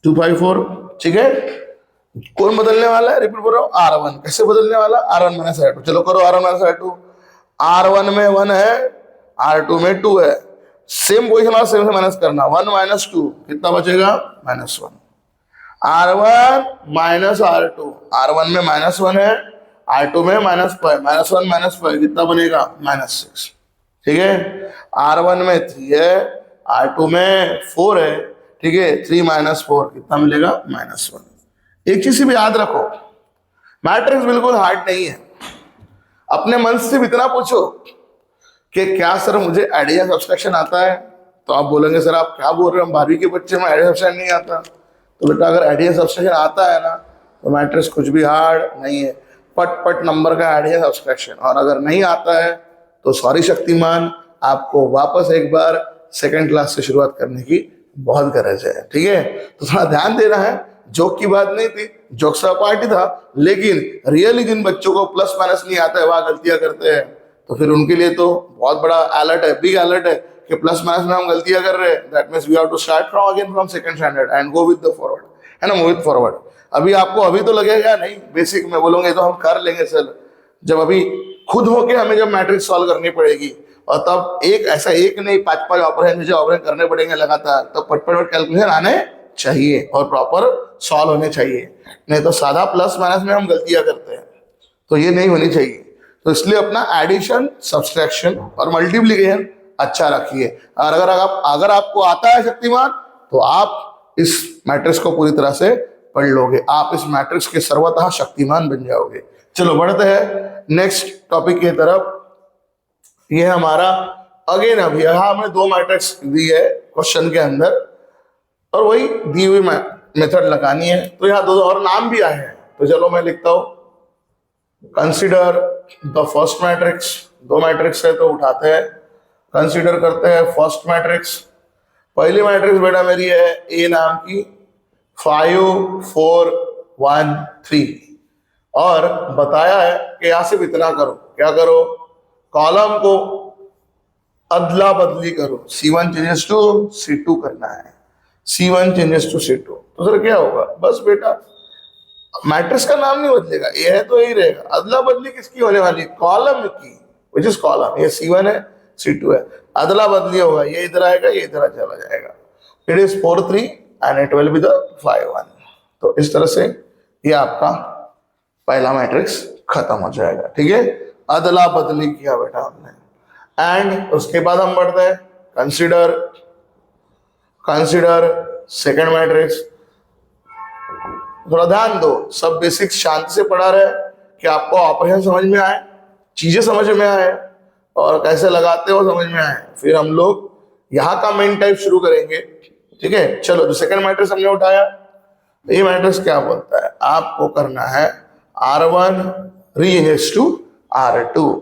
2 5 4। ठीक है, कौन बदलने वाला है, रिपीट बोल रहा हूं, R1। कैसे बदलने वाला, R1 माइनस R2। चलो करो R1 माइनस R2। R1 में 1 है, R2 में 2 है, सेम पोजीशन और सेम से माइनस करना, 1 माइनस 2 कितना बचेगा, -1। R1 माइनस R2, R1 में -1 है, R2 में -5, -1 -5 कितना बनेगा, -6। ठीक है, R1 में 3 है, R2 में 4 है। ठीक है, 3 - 4 कितना मिलेगा, -1। एक चीज भी याद रखो, मैट्रिक्स बिल्कुल हार्ड नहीं है। अपने मन से इतना पूछो कि क्या सर मुझे एडिशन सब्सट्रैक्शन आता है, तो आप बोलेंगे सर आप क्या बोल रहे हो, हम 12वीं के बच्चे में एडिशन सब्सट्रैक्शन नहीं आता। तो बेटा अगर एडिशन सब्सट्रैक्शन आता है ना तो मैट्रिक्स कुछ भी हार्ड नहीं है, पट पट नंबर का एडिशन सब्सट्रैक्शन। और अगर नहीं आता है तो सॉरी शक्तिमान, आपको वापस एक बार सेकंड क्लास से शुरुआत करने की बहुत गरज है। ठीक है, तो थोड़ा ध्यान देना है, जोक की बात नहीं थी, जोक सा पार्टी था, लेकिन रियली जिन बच्चों को प्लस माइनस नहीं आता है वह गलतियां करते हैं, तो फिर उनके लिए तो बहुत बड़ा अलर्ट है, बिग अलर्ट है कि प्लस माइनस में हम गलतियां कर रहे हैं। That means we have to start from again from second standard and go with the forward, है ना, मूव विद फॉरवर्ड। अभी आपको अभी तो लगेगा नहीं, बेसिक में बोलोगे तो हम कर लेंगे सर, जब अभी खुद होके हमें जब मैट्रिक्स सॉल्व करनी पड़ेगी, और तब एक ऐसा एक नहीं 5-5 ऑपरेशन जो ऑपरेशन करने पड़ेंगे लगातार, तो पट कैलकुलेशन आने चाहिए और प्रॉपर सॉल्व होने चाहिए। नहीं तो साधा प्लस माइनस में हम गलतियां करते हैं, तो ये नहीं होनी चाहिए। तो इसलिए अपना एडिशन, सब्सट्रैक्शन और मल्टीप्लिकेशन अच्छा रखिए। और अगर आपको आता है शक्तिमान, तो आप इस मैट्रिक्स को पूरी तरह से पढ़ लोगे, आप इस मैट्रिक्स के सर्वतः शक्तिमान बन जाओगे। चलो बढ़ते हैं नेक्स्ट टॉपिक की तरफ। ये है हमारा अगेन, अभी यहां हमें 2 मैट्रिक्स दी है क्वेश्चन के अंदर, और वही दी हुई मेथड लगानी है। तो यहाँ 2 और नाम भी आए हैं, तो चलो मैं लिखता हूं, consider the first matrix. 2 matrix है तो उठाते हैं, कंसिडर करते हैं फर्स्ट मैट्रिक्स। पहली मैट्रिक्स बेटा मेरी है ए नाम की 5 4 1 3, और बताया है कि यहां से इतना करो, क्या करो, कॉलम को अदला बदली करो, C1 चेंजेस टू C2 करना है, C1 चेंजेस टू C2। तो सर क्या होगा, बस बेटा मैट्रिक्स का नाम नहीं बदलेगा, ये है तो यही रहेगा। अदला बदली किसकी होने वाली, कॉलम की, विच इज कॉलम। ये C1 है, C2 है, अदला बदली होगा, ये इधर आएगा, ये इधर चला जाएगा। It is 4 3 and it will be the 5 1। तो इस तरह से ये आपका पहला मैट्रिक्स खत्म हो जाएगा। ठीक है, अदला बदली किया बेटा हमने। एंड उसके बाद हम बढ़ते हैं कंसिडर सेकंड मैट्रिक्स। थोड़ा ध्यान दो, सब बेसिक्स शांति से पढ़ा रहे कि आपको ऑपरेशन समझ में आए, चीजें समझ में आए, और कैसे लगाते हो समझ में आए। फिर हम लोग यहाँ का मेन टाइप शुरू करेंगे। ठीक है, चलो जो सेकंड मैट्रिक्स हमने उठाया, ये मैट्रिक्स क्या बोलता है, आपको करना है R1 रीचेंज टू R2।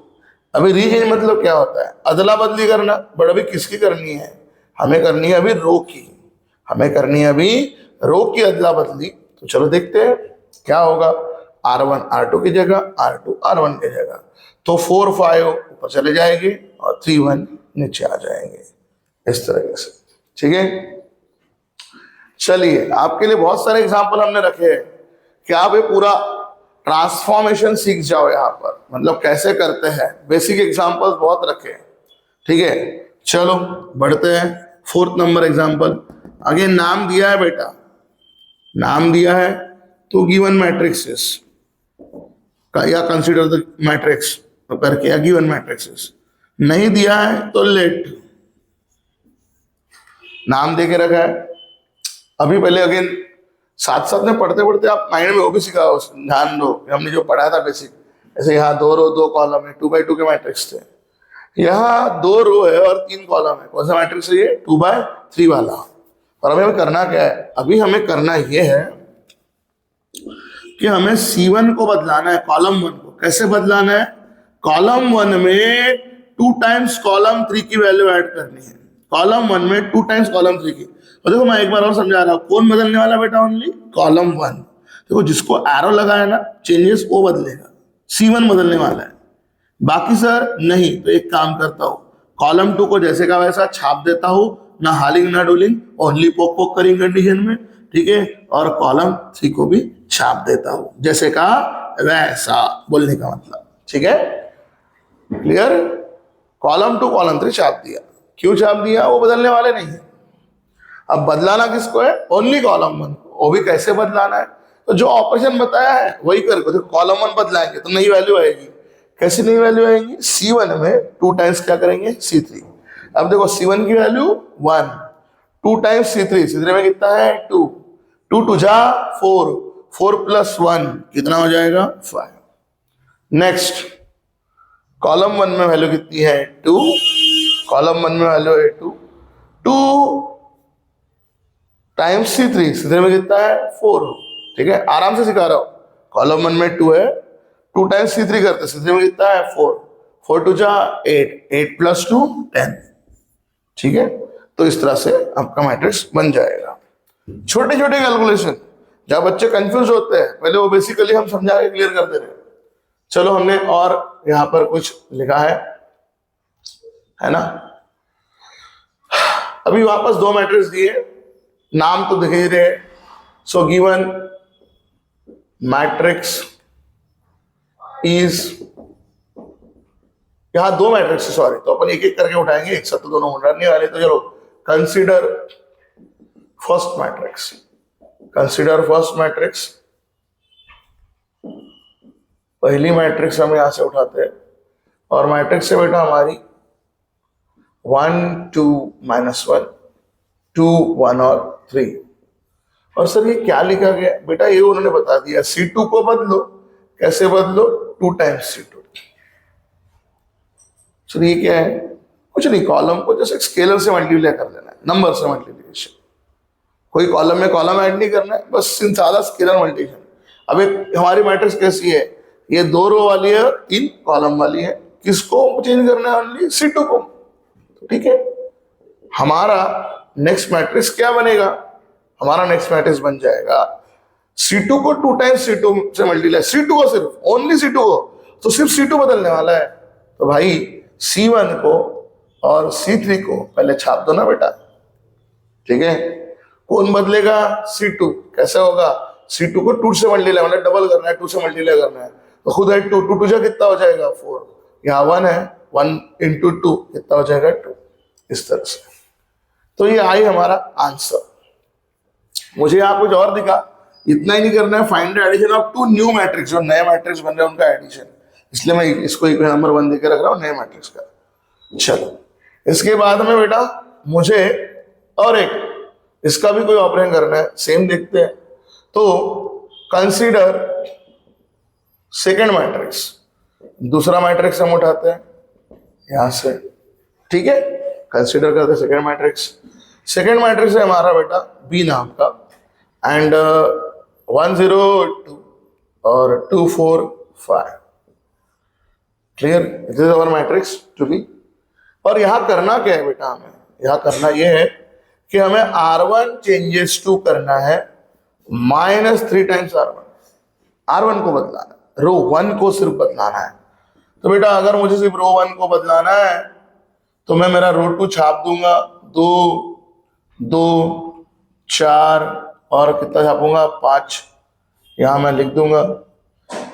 अभी रीचेंज मतलब क्या होता है, अदला बदली करना। बट अभी किसकी करनी है, हमें करनी है अभी रो की, हमें करनी है अभी रो की अदला बदली। तो चलो देखते हैं क्या होगा, R1 R2 की जगह, R2 R1 की जगह। तो 4 5 ऊपर चले जाएंगे और 3 1 नीचे आ जाएंगे, इस तरीके से। ठीक है, चलिए आपके लिए बहुत सारे एग्जाम्पल हमने रखे हैं कि आप ये पूरा ट्रांसफॉर्मेशन सीख जाओ यहाँ पर, मतलब कैसे करते हैं। बेसिक एग्जाम्पल्स बहुत रखे हैं। ठीक है, चलो बढ़ते हैं 4th नंबर एग्जाम्पल। आगे नाम दिया है बेटा, नाम दिया है तो गिवन मैट्रिक्सेस या कंसीडर द मैट्रिक्स तो करके, या गिवन मैट्रिक्सेस। नहीं दिया है तो लेट, नाम दे के रखा है। अभी पहले अगेन साथ साथ में पढ़ते पढ़ते आप माइंड में वो भी सिखाओ, ध्यान दो हमने जो पढ़ा था बेसिक। ऐसे यहाँ 2 रो 2 कॉलम है, 2 by 2 के मैट्रिक्स थे। यहाँ 2 रो है और 3 कॉलम है, कौन सा मैट्रिक्स है ये, 2 by 3 वाला। और अभी हमें करना क्या है, अभी हमें करना ये है कि हमें C1 को बदलाना है कॉलम 1 को। कैसे बदलाना है, कॉलम 1 में 2 times कॉलम 3 की वैल्यू ऐड करनी है। कॉलम 1 में 2 times कॉलम 3 की। और देखो मैं एक बार और समझा रहा हूं, कौन बदलने वाला बेटा, ओनली कॉलम 1। देखो जिसको एरो लगा है ना चेंजेस, वो बदलेगा, C1 बदलने वाला है, बाकी सर नहीं। तो एक काम करता हूं, कॉलम 2 को जैसे का वैसा छाप देता हूं, ना हालिंग ना डोलिंग, ओनली पोक पोक करिंग कंडीशन में। ठीक है, और कॉलम 3 को भी छाप देता हूं जैसे का वैसा, बोलने का मतलब। ठीक है, क्लियर। कॉलम 2 कॉलम 3 छाप दिया, क्यों छाप दिया, वो बदलने वाले नहीं है। अब बदलाना किसको है, ओनली कॉलम 1 को। वो भी कैसे बदलाना है, तो जो ऑपरेशन बताया है वही करके। तो कॉलम 1 बदलाएंगे तो नई वैल्यू आएगी। कैसी नई वैल्यू आएगी, C1 में 2 times क्या करेंगे, C3। अब देखो C1 की वैल्यू 1, 2 times C3 में कितना है 2, 2 2 जा 4, 4 plus 1 कितना हो जाएगा 5। नेक्स्ट कॉलम 1 में वैल्यू कितनी है 2, कॉलम 1 में वैल्यू है 2, 2 टाइम्स C3 में कितना है 4। ठीक है, आराम से सिखा रहा हूं। कॉलम 1 में 2 है, 2 टाइम्स C3 करते, C3 में कितना है 4, 4 2 जा 8, 8 plus 2 10। ठीक है, तो इस तरह से आपका मैट्रिक्स बन जाएगा। छोटे छोटे कैलकुलेशन जब बच्चे कंफ्यूज होते हैं, पहले वो बेसिकली हम समझा के क्लियर कर दे रहे हैं। चलो हमने और यहां पर कुछ लिखा है ना। अभी वापस 2 मैट्रिक्स दिए, नाम तो दिख ही रहे। सो गिवन मैट्रिक्स इज यहाँ दो मैट्रिक्स, सॉरी, तो अपन एक एक करके उठाएंगे, एक साथ तो दोनों उठाने वाले। तो चलो consider first matrix, consider first matrix. पहली मैट्रिक्स हम यहां से उठाते हैं, और मैट्रिक्स है बेटा हमारी 1 2 -1 2 1 और 3। और सर ये क्या लिखा गया बेटा, ये उन्होंने बता दिया, C2 को बदलो। कैसे बदलो? 2 टाइम्स C2। सर ये क्या है? कुछ नहीं, कॉलम को जैसे स्केलर से मल्टीप्लाई कर देना है, नंबर से मल्टीप्लिकेशन। कोई कॉलम में कॉलम ऐड नहीं करना है, बस सादा स्केलर मल्टीप्लिकेशन। अब एक हमारी मैट्रिक्स कैसी है, ये 2 रो वाली है, 3 कॉलम वाली है। किसको चेंज करना है? ओनली C2 को। ठीक है, हमारा नेक्स्ट मैट्रिक्स क्या बनेगा? हमारा नेक्स्ट मैट्रिक्स बन जाएगा C2 को 2 टाइम्स C2 से मल्टीप्लाई, C2 को सिर्फ, ओनली C2 को, तो सिर्फ C2 बदलने वाला है। तो भाई C1 को और C3 को पहले छाप दो ना बेटा। ठीक है, कौन बदलेगा? C2। कैसे होगा? C2 को 2 से मल्टीप्लाई, मतलब डबल करना है, 2 से मल्टीप्लाई करना है, तो खुद है 2 2 जा कितना हो जाएगा? 4। यहाँ 1 है, 1 × 2 कितना हो जाएगा? 2। इस तरह से। तो ये आई हमारा आंसर। मुझे यहाँ कुछ और दिखा, इतना ही नहीं करना है, find the addition of 2 new matrix. जो नए मैट्रिक्स बन रहे हैं उनका एडिशन, इसलिए मैं इसको एक नंबर 1 देकर रख रहा हूँ, नए मैट्रिक्स का। चलो, इसके बाद में बेटा मुझे और एक इसका भी कोई ऑपरेशन करना है, सेम देखते हैं। तो कंसीडर सेकेंड मैट्रिक्स, दूसरा मैट्रिक्स हम उठाते हैं यहां से। ठीक है, कंसीडर करते हैं सेकेंड मैट्रिक्स। सेकेंड मैट्रिक्स है हमारा बेटा बी नाम का, एंड 1 0 2 और 2 4 5। Clear? This is our matrix to be. और यहां करना क्या है बेटा? हमें यहां करना यह है कि हमें R1 चेंजेस टू करना है -3 टाइम्स R1। R1 को बदलाना, रो 1 को सिर्फ बदलाना है। तो बेटा अगर मुझे सिर्फ रो 1 को बदलाना है तो मैं मेरा रो 2 छाप दूंगा, 2 2 4 और कितना छापूंगा? 5। यहां मैं लिख दूंगा।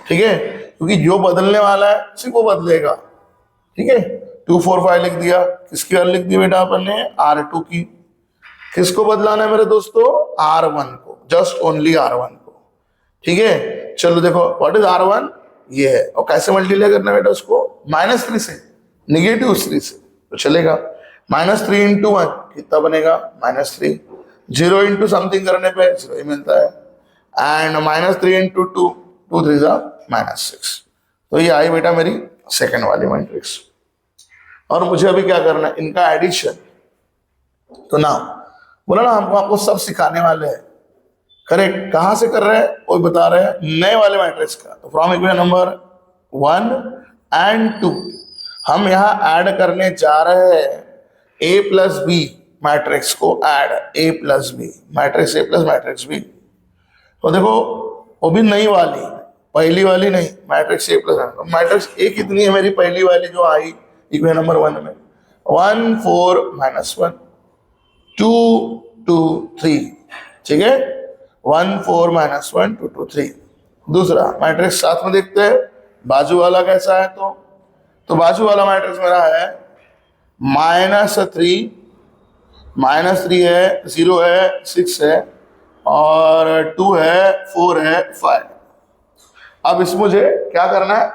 ठीक है, क्योंकि जो बदलने वाला है सिर्फ वो बदलेगा। ठीक है, 2 4 5 लिख दिया। किसकी और लिख दी बेटा अपन ने? R2 की। किसको बदलाना है मेरे दोस्तों? R1 को, जस्ट ओनली R1 को। ठीक है, चलो देखो व्हाट इज R1, ये है। और कैसे मल्टीप्लाई करना है बेटा उसको? -3 से, -3 से तो चलेगा। -3 × 1 कितना बनेगा? -3। 0 × समथिंग करने पे 0 ही मिलता है। एंड -3 × 2 2 3 -6। तो ये आई बेटा मेरी सेकेंड वाली मैट्रिक्स। और मुझे अभी क्या करना है? इनका एडिशन। तो ना बोला ना, हमको आपको सब सिखाने वाले हैं। करेक्ट? कहां से कर रहे हैं वो बता रहे हैं, नए वाले मैट्रिक्स का। तो फ्रॉम इक्वेशन नंबर 1 एंड 2 हम यहां ऐड करने जा रहे हैं A + B मैट्रिक्स को। Add A + B matrix, A + matrix B। तो देखो वो भी नई वाली, पहली वाली नहीं, मैट्रिक्स A + मैट्रिक्स A कितनी है मेरी? पहली वाली जो आई इक्वेशन नंबर 1 में, 1 4 -1 2 2 3। ठीक है, 1 4 -1 2 2 3। दूसरा मैट्रिक्स साथ में देखते हैं बाजू वाला कैसा है। तो बाजू वाला मैट्रिक्स मेरा है -3 -3 है, 0 है, 6 है और 2 है, 4 है, 5। अब इस मुझे क्या करना है?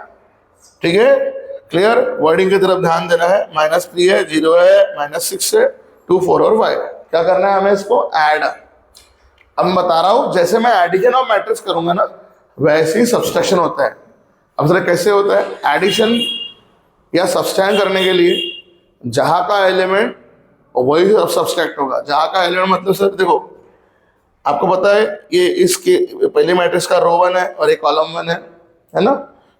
ठीक है, क्लियर? वर्डिंग की तरफ ध्यान देना है। -3 है, 0 है, -6 है, 2 4 और 5 है। क्या करना है हमें? इसको ऐड। अब मैं बता रहा हूं, जैसे मैं एडिशन ऑफ मैट्रिक्स करूंगा ना, वैसे ही सब्सट्रैक्शन होता है। अब जरा कैसे होता है? एडिशन या सब्सट्रैक्ट करने के लिए जहां का एलिमेंट वही सब्सट्रैक्ट होगा। जहां का एलिमेंट मतलब सर देखो, आपको पता है ये इसके पहले मैट्रिक्स का रो 1 है और एक कॉलम 1 है ना?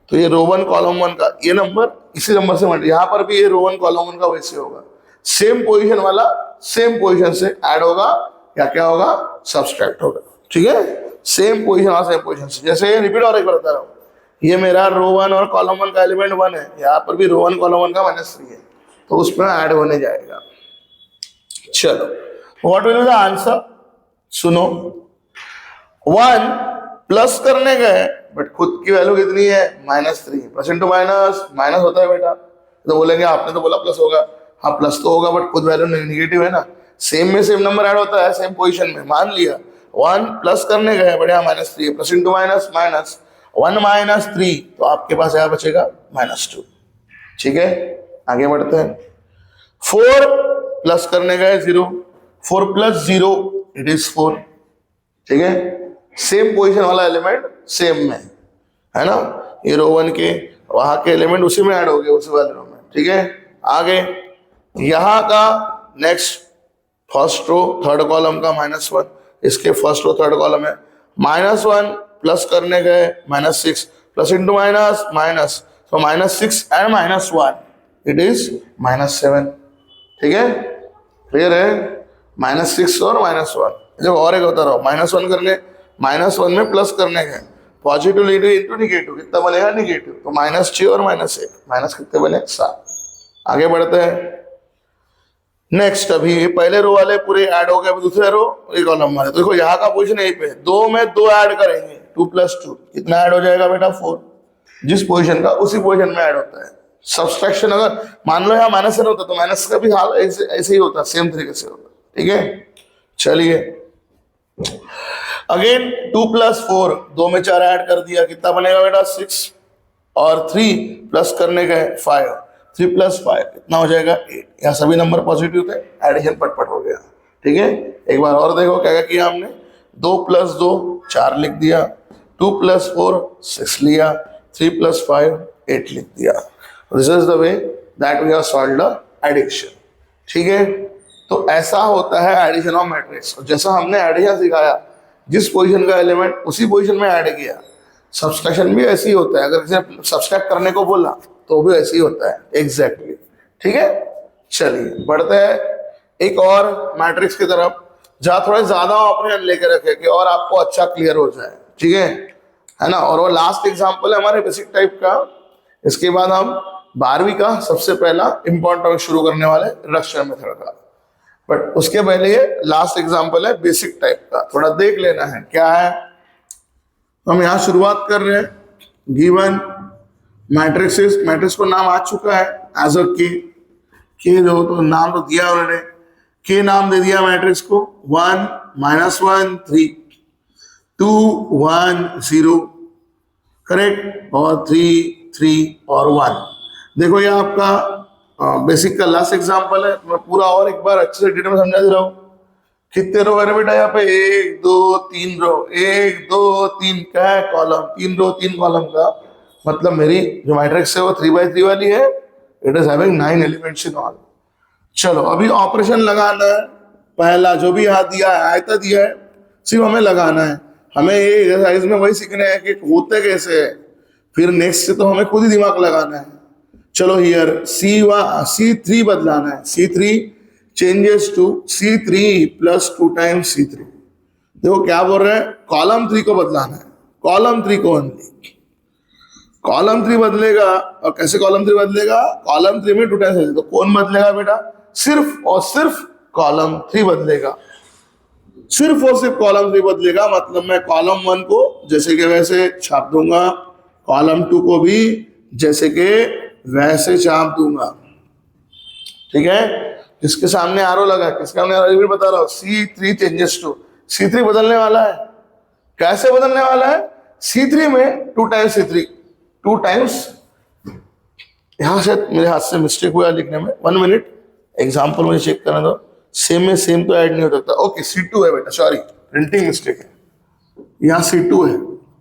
तो ये रो 1 कॉलम 1 का ये नंबर इसी नंबर से मल्टीप्लाई, यहाँ पर भी ये रो 1 कॉलम 1 का वैसे होगा। सेम पोजीशन वाला सेम पोजीशन से ऐड होगा या क्या होगा? सब्सट्रैक्ट होगा। ठीक है, सेम पोजीशन और सेम पोजीशन से। जैसे रिपीट और एक बार बता रहा हूँ, ये मेरा रो 1 और कॉलम 1 का एलिमेंट 1 है, यहाँ पर भी रो 1 कॉलम 1 का -3 है, तो उसमें ऐड होने जाएगा। चलो, what will be the answer? सुनो, 1 प्लस करने गए बट खुद की वैल्यू कितनी है? -3। प्लस इंटू माइनस, माइनस होता है बेटा, तो बोलेंगे आपने तो बोला प्लस होगा, हाँ प्लस तो होगा बट खुद वैल्यू निगेटिव है ना, सेम में सेम नंबर ऐड होता है सेम पोजीशन में। मान लिया 1 प्लस करने गए बढ़िया -3, प्लस इंटू माइनस माइनस 1 - 3, तो आपके पास यहाँ बचेगा -2। ठीक है, आगे बढ़ते हैं। 4 प्लस करने गए 0, 4 + 0 इट इज 4। ठीक है, सेम पोजीशन वाला एलिमेंट सेम में है ना, ये रो 1 के वहां के एलिमेंट उसी में ऐड हो गए उसी वाले रो में। ठीक है, आगे यहां का next first row third column का -1, इसके फर्स्ट रो थर्ड कॉलम है -1 प्लस करने गए -6, प्लस इंटू माइनस माइनस, तो -6 एंड -1 इट इज -7। ठीक है, क्लियर है, -6 और -1। जब और एक होता रहो -1 करने, -1 में प्लस करने गए पॉजिटिव इंटू निगेटिव, कितना बनेगा निगेटिव, तो -6 और -1 माइनस कितने बने 7। आगे बढ़ते हैं नेक्स्ट। अभी ये पहले रो वाले पूरे ऐड हो गए, दूसरे रो एक कॉलम वाले, तो देखो यहाँ का पोजीशन यहीं पे 2 में 2 ऐड करेंगे, 2 + 2 कितना ऐड हो जाएगा बेटा 4, जिस पोजीशन का उसी पोजीशन में ऐड होता है। सब्सट्रैक्शन अगर मान लो यहाँ -7 होता तो माइनस का भी हाल ऐसे ही होता, सेम तरीके से होता। ठीक है, चलिए अगेन 2 + 4, 2 में 4 ऐड कर दिया, कितना बनेगा बेटा 6, और 3 प्लस करने गए 5, 3 + 5 कितना हो जाएगा 8। यहाँ सभी नंबर पॉजिटिव थे, एडिशन पटपट हो गया। ठीक है, एक बार और देखो क्या क्या किया हमने, 2 + 2 4 लिख दिया, 2 + 4 6 लिया, 3 + 5 8 लिख दिया। This is the way that we have solved the addition. ठीक है, तो ऐसा होता है एडिशन ऑफ मैट्रिक्स। जैसा हमने एडिशन सिखाया, जिस पोजीशन का एलिमेंट उसी पोजीशन में ऐड किया, सब्सट्रैक्शन भी ऐसे ही होता है। अगर किसी सब्सट्रैक्ट करने को बोला तो भी ऐसे ही होता है एग्जैक्टली। ठीक है, चलिए बढ़ते हैं एक और मैट्रिक्स की तरफ, जहां थोड़े ज्यादा ऑपरेशन लेके रखे कि और आपको अच्छा क्लियर हो जाए। ठीक है ना, और वो लास्ट एग्जांपल है हमारे बेसिक टाइप का। इसके बाद हम 12वीं का सबसे पहला इंपॉर्टेंट टॉपिक शुरू करने वाले रिडक्शन मेथड का, बट उसके पहले ये लास्ट एग्जांपल है बेसिक टाइप का, थोड़ा देख लेना है क्या है। तो हम यहाँ शुरुआत कर रहे हैं, गिवन मैट्रिक्स, मैट्रिक्स को नाम आ चुका है एज अ के जो तो नाम तो दिया उन्होंने, के नाम दे दिया मैट्रिक्स को, 1 -1 3 2 1 0 करेक्ट, और 3 3 और 1। देखो ये आपका बेसिक का लास्ट एग्जांपल है। मैं पूरा और एक बार अच्छे से डिटेल में समझा दे रहा हूँ। कितने रो है बेटा यहाँ पे, 1 2 3 रो, 1 2 3 क्या है कॉलम, 3 रो 3 कॉलम का मतलब मेरी जो मैट्रिक्स है वो 3x3 वाली है। It is having 9 elements in all. चलो अभी ऑपरेशन लगाना है, पहला जो भी यहाँ दिया है आयता दिया है सिर्फ हमें लगाना है। हमें ये एक्सरसाइज में वही सीखना है कि होते कैसे है, फिर नेक्स्ट से तो हमें खुद ही दिमाग लगाना है। चलो हियर C3 बदलाना है, C3 changes to C3 + 2 × C3। देखो क्या बोल रहे हैं, कॉलम 3 को बदलाना है, कॉलम 3 को ओनली। कॉलम 3 बदलेगा, और कैसे कॉलम 3 बदलेगा, कॉलम 3 में 2 × C3। तो कौन बदलेगा बेटा, सिर्फ और सिर्फ कॉलम 3 बदलेगा, सिर्फ और सिर्फ कॉलम 3 बदलेगा। मतलब मैं कॉलम 1 को जैसे के वैसे छाप दूंगा, कॉलम 2 को भी जैसे के वैसे छाप दूंगा। ठीक है, जिसके सामने आरो लगा, किसके सामने आरो बता रहा हूं, C3 चेंजेस टू C3 बदलने वाला है। कैसे बदलने वाला है, C3 में 2 × C3, 2 टाइम्स, यहां से मेरे हाथ से मिस्टेक हुआ लिखने में, 1 मिनट एग्जाम्पल मुझे चेक करना दो। सेम में सेम तो ऐड नहीं हो सकता, ओके C2 है बेटा, सॉरी प्रिंटिंग मिस्टेक है, यहाँ C2 है।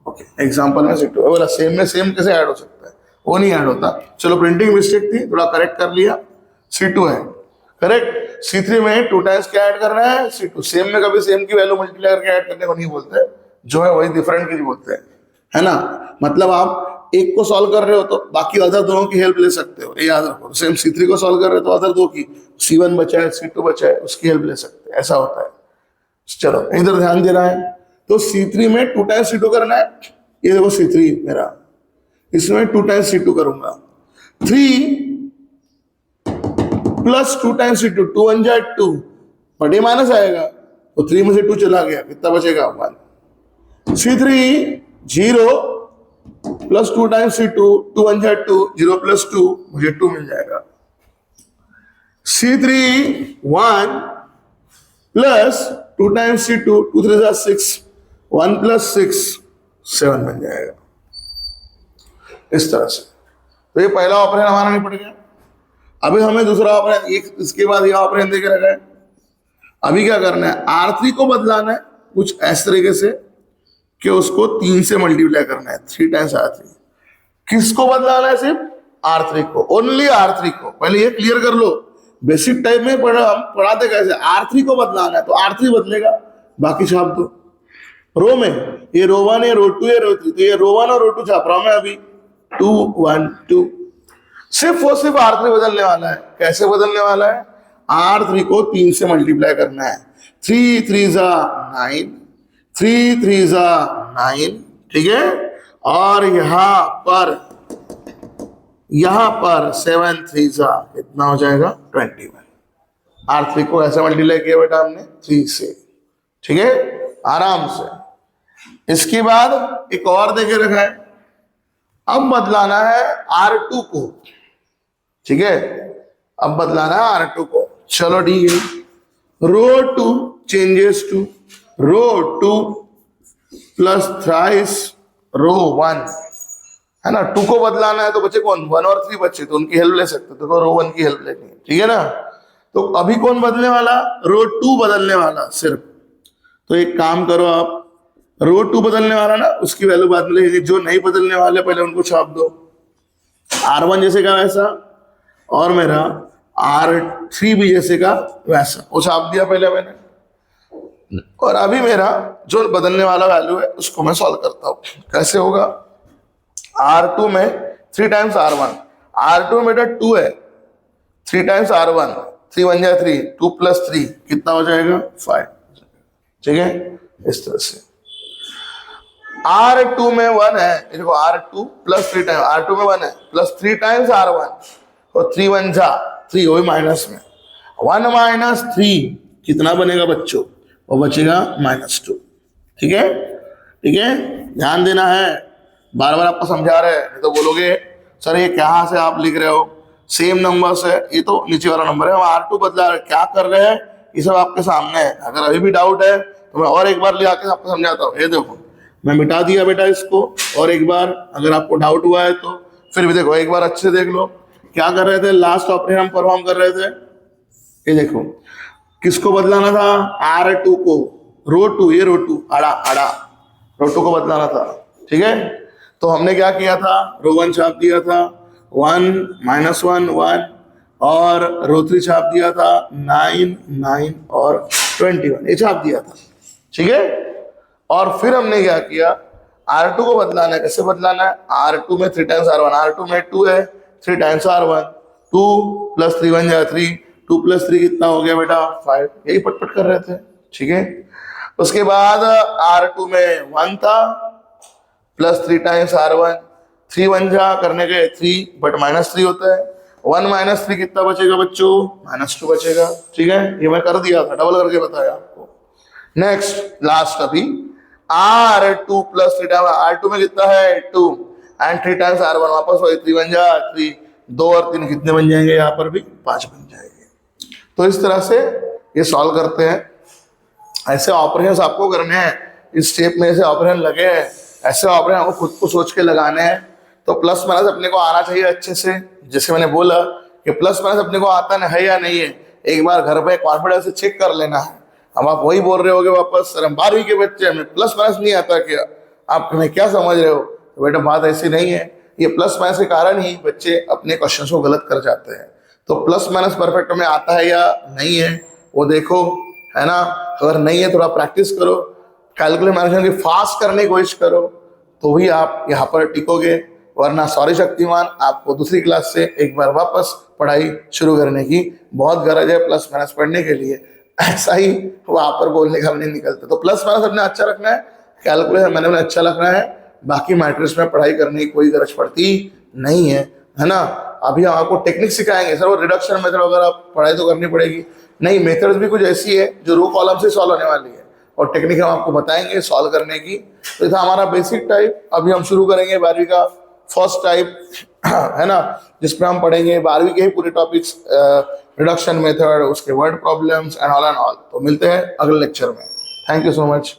ओके, एग्जाम्पल में C2 है, बोला सेम में सेम कैसे ऐड हो सकता है, वो नहीं ऐड होता। चलो प्रिंटिंग मिस्टेक थी, थोड़ा करेक्ट कर लिया, C2 है करेक्ट। C3 में 2 टाइम्स क्या ऐड करना है, C2। सेम में कभी सेम की वैल्यू मल्टीप्लाई करके ऐड करने को नहीं बोलते, जो है वही डिफरेंट की बोलते हैं, है ना। मतलब आप एक को सॉल्व कर रहे हो तो बाकी अदर दोनों की हेल्प ले सकते हो, ये याद रखो। सेम C3 को सॉल्व कर रहे हो तो अदर दो की, C1 बचा है C2 बचा है, उसकी हेल्प ले सकते हैं, ऐसा होता है। चलो इधर ध्यान देना है। तो C3 में 2 टाइम्स C2 करना है, ये देखो C3 मेरा, इसमें 2 टाइम्स C2 करूंगा, 3 + 2 × C2, 2 1 जा 2, बट ये माइनस आएगा तो 3 में से 2 चला गया, कितना बचेगा 1। C3 0 प्लस 2 टाइम्स C2, 2 1 जा 2, 0 प्लस 2, मुझे 2 मिल जाएगा। C3 1 प्लस 2 टाइम्स C2, 2 3 जा 6, 1 प्लस 6 7 बन जाएगा इस तरह से। तो ये पहला ऑपरेशन हमारा निपट गया। अभी हमें दूसरा ऑपरेशन, एक इसके बाद ये ऑपरेशन देके रखा है। अभी क्या करना है, R3 को बदलाना है कुछ इस तरीके से कि उसको 3 से मल्टीप्लाई करना है, 3 टाइम्स R3। किसको बदलाना है, सिर्फ R3 को, ओनली R3 को। पहले ये क्लियर कर लो, बेसिक टाइप में हम पढ़ाते कैसे, R3 को बदलाना है तो R3 बदलेगा, बाकी छाप दो। रो में ये रो 1 है, रो 2 है, रो 3, तो ये रो 1 और रो 2 छाप रहा हूं मैं अभी, 2 1 2। सिर्फ वो सिर्फ R3 बदलने वाला है। कैसे बदलने वाला है, R3 को 3 से मल्टीप्लाई करना है। 3 3 जा 9, 3 3 जा 9, ठीक है। और यहां पर 7 3 जा कितना हो जाएगा, 21। R3 को ऐसे मल्टीप्लाई किया बेटा हमने 3 से, ठीक है, आराम से। इसके बाद एक और देके रखा है, अब बदलाना है R2 को, ठीक है, अब बदलाना है R2 को। चलो ठीक है, row 2 changes to row 2 plus thrice row 1, है ना। 2 को बदलाना है तो बचे कौन, 1 और 3 बचे, तो उनकी हेल्प ले सकते, तो रो 1 की हेल्प लेनी है, ठीक है ना। तो अभी कौन बदलने वाला, रो 2 बदलने वाला सिर्फ। तो एक काम करो आप, रो 2 बदलने वाला ना, उसकी वैल्यू बाद में लगेगी। जो नहीं बदलने वाले पहले उनको छाप दो, R1 जैसे का वैसा, और मेरा R3 भी जैसे का वैसा, वो छाप दिया पहले मैंने। और अभी मेरा जो बदलने वाला वैल्यू है उसको मैं सॉल्व करता हूं। कैसे होगा, R2 में 3 टाइम्स R1, R2 में बेटा 2 है, 3 टाइम्स R1, 3 1 जा 3, 2 प्लस 3 कितना हो जाएगा, 5, ठीक है। इस तरह से R2 में 1 है, देखो R2 प्लस 3 टाइम्स, R2 में 1 है प्लस 3 टाइम्स R1, और 3 1 जा 3, वही माइनस में 1 माइनस 3 कितना बनेगा बच्चों, वो बचेगा -2, ठीक है, ठीक है। ध्यान देना है, बार बार आपको समझा रहे हैं, नहीं तो बोलोगे सर ये कहाँ से आप लिख रहे हो, सेम नंबर्स है, ये तो नीचे वाला नंबर है, हम R2 बदला रहे, क्या कर रहे हैं, ये सब आपके सामने है। अगर अभी भी डाउट है तो मैं और एक बार ले आके आपको समझाता हूँ। ये देखो मैं मिटा दिया बेटा इसको, और एक बार अगर आपको डाउट हुआ है तो फिर भी देखो, एक बार अच्छे से देख लो क्या कर रहे थे। लास्ट ऑपरेशन हम परफॉर्म कर रहे थे, ये देखो किसको बदलाना था, R2 को, रो 2, ये रो 2 आड़ा आड़ा रो 2 को बदलाना था, ठीक है। तो हमने क्या किया था, रो 1 छाप दिया था 1 -1 1, और रो 3 छाप दिया था 9 9 और 21, ये छाप दिया था, ठीक है। और फिर हमने क्या किया, R2 को बदलाना है। कैसे बदलाना है, R2 में 3 टाइम्स R1, R2 में 2 है, 3 टाइम्स R1, 2 प्लस 3 1 जा 3, 2 प्लस 3 कितना हो गया बेटा, 5, यही पटपट कर रहे थे, ठीक है। उसके बाद R2 में 1 था प्लस 3 टाइम्स R1, 3 1 जा करने के 3, बट -3 होता है, 1 माइनस 3 कितना बचेगा बच्चों, -2 बचेगा, ठीक है। ये मैं कर दिया था, डबल करके बताया आपको। नेक्स्ट लास्ट अभी R2 प्लस 3 टाइम्स, R2 में कितना है 2, एंड 3 टाइम्स R1, वापस वही 3 1 जा 3, 2 और 3 कितने बन जाएंगे, यहाँ पर भी 5 बन जाएंगे। तो इस तरह से ये सॉल्व करते हैं। ऐसे ऑपरेशन आपको करने हैं, इस स्टेप में ऐसे ऑपरेशन लगे हैं, ऐसे ऑपरेशन आपको खुद को सोच के लगाने हैं। तो प्लस माइनस अपने को आना चाहिए अच्छे से, जैसे मैंने बोला कि प्लस माइनस अपने को आता है या नहीं है, एक बार घर पे कॉन्फिडेंस से चेक कर लेना है। अब आप वही बोल रहे होगे वापस, सर हम 12वीं के बच्चे, हमें प्लस माइनस नहीं आता क्या, आप हमें क्या समझ रहे हो। तो बेटा बात ऐसी नहीं है, ये प्लस माइनस के कारण ही बच्चे अपने क्वेश्चन को गलत कर जाते हैं। तो प्लस माइनस परफेक्ट में आता है या नहीं है वो देखो, है ना। अगर नहीं है थोड़ा प्रैक्टिस करो, कैलकुलेट मैनेजमेंट की फास्ट करने की कोशिश करो, तो भी आप यहाँ पर टिकोगे। वरना सॉरी शक्तिमान, आपको दूसरी क्लास से एक बार वापस पढ़ाई शुरू करने की बहुत गरज है प्लस माइनस पढ़ने के लिए। ऐसा ही वहां पर बोलने का नहीं निकलता। तो प्लस माइनस अपने अच्छा रखना है, कैलकुलेशन मैंने अच्छा रखना है, बाकी मैट्रिक्स में पढ़ाई करने की कोई गरज पड़ती नहीं है, है ना। अभी हम आपको टेक्निक सिखाएंगे, सर वो रिडक्शन मेथड वगैरह पढ़ाई तो करनी पड़ेगी, नहीं मेथड्स भी कुछ ऐसी है जो रो कॉलम से सॉल्व होने वाली है, और टेक्निक हम आपको बताएंगे सॉल्व करने की। तो ये था हमारा बेसिक टाइप। अभी हम शुरू करेंगे 12वीं का फर्स्ट टाइप, है ना, जिसमें हम पढ़ेंगे 12वीं के ही पूरे टॉपिक्स, रिडक्शन मेथड, उसके वर्ड प्रॉब्लम्स एंड ऑल। तो मिलते हैं अगले लेक्चर में। Thank you so much.